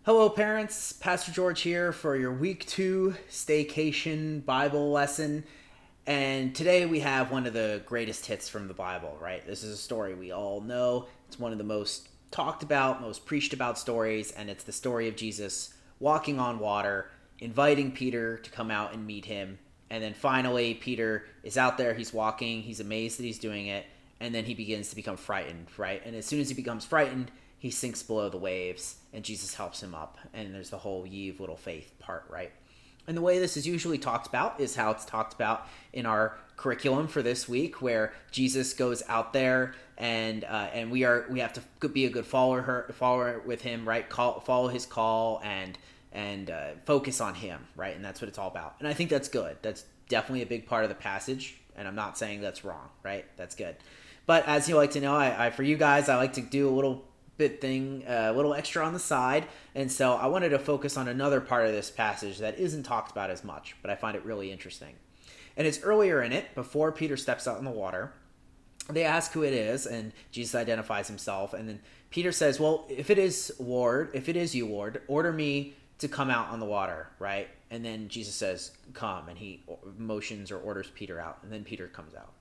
Hello, parents. Pastor George here for your week 2 Staycation Bible lesson. And today we have one of the greatest hits from the Bible, right? This is a story we all know. It's one of the most talked about, most preached about stories, and it's the story of Jesus walking on water, inviting Peter to come out and meet him. And then finally, Peter is out there, he's walking, he's amazed that he's doing it, and then he begins to become frightened, right? And as soon as he becomes frightened, he sinks below the waves, and Jesus helps him up. And there's the whole ye of little faith part, right? And the way this is usually talked about is how it's talked about in our curriculum for this week, where Jesus goes out there and we have to be a good follower with him, right? Follow his call and focus on him, right? And that's what it's all about. And I think that's good. That's definitely a big part of the passage, and I'm not saying that's wrong, right? That's good. But as you like to know, I for you guys, I like to do a little extra on the side. And so I wanted to focus on another part of this passage that isn't talked about as much, but I find it really interesting. And it's earlier in it, before Peter steps out in the water. They ask who it is, and Jesus identifies himself. And then Peter says, well, if it is you, Lord, order me to come out on the water, right? And then Jesus says, come, and he motions or orders Peter out, and then Peter comes out.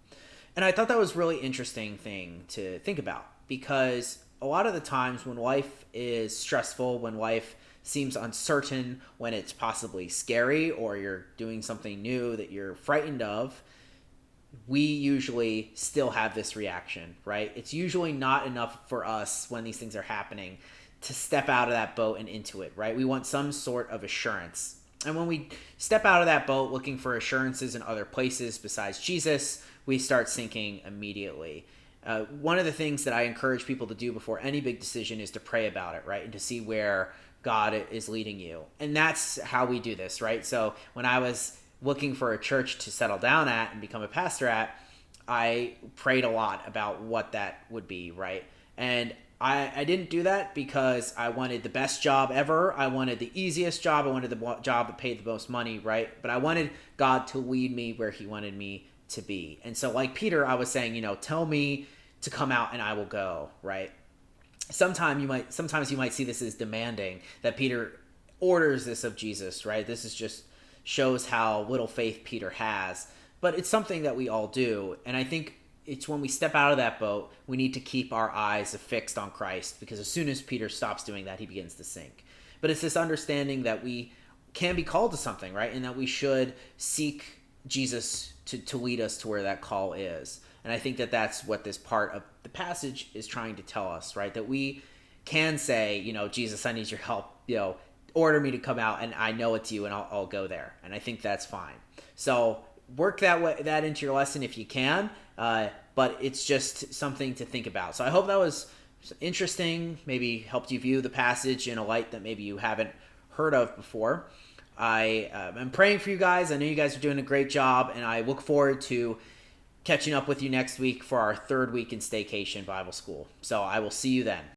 And I thought that was a really interesting thing to think about, because a lot of the times when life is stressful, when life seems uncertain, when it's possibly scary or you're doing something new that you're frightened of, we usually still have this reaction, right? It's usually not enough for us when these things are happening to step out of that boat and into it, right? We want some sort of assurance. And when we step out of that boat looking for assurances in other places besides Jesus, we start sinking immediately. One of the things that I encourage people to do before any big decision is to pray about it, right? And to see where God is leading you. And that's how we do this, right? So when I was looking for a church to settle down at and become a pastor at, I prayed a lot about what that would be, right? And I didn't do that because I wanted the best job ever. I wanted the easiest job. I wanted the job that paid the most money, right? But I wanted God to lead me where he wanted me to be. And so like Peter, I was saying, tell me to come out and I will go, right? Sometimes you might see this as demanding, that Peter orders this of Jesus, right? This is just shows how little faith Peter has, but it's something that we all do. And I think it's when we step out of that boat, we need to keep our eyes fixed on Christ, because as soon as Peter stops doing that, he begins to sink. But it's this understanding that we can be called to something, right? And that we should seek Jesus to lead us to where that call is. And I think that that's what this part of the passage is trying to tell us, right? That we can say, Jesus, I need your help, order me to come out, and I know it's you, and I'll go there. And I think that's fine. So work that into your lesson if you can, but it's just something to think about. So I hope that was interesting, maybe helped you view the passage in a light that maybe you haven't heard of before. I am praying for you guys. I know you guys are doing a great job, and I look forward to catching up with you next week for our third week in Staycation Bible School. So I will see you then.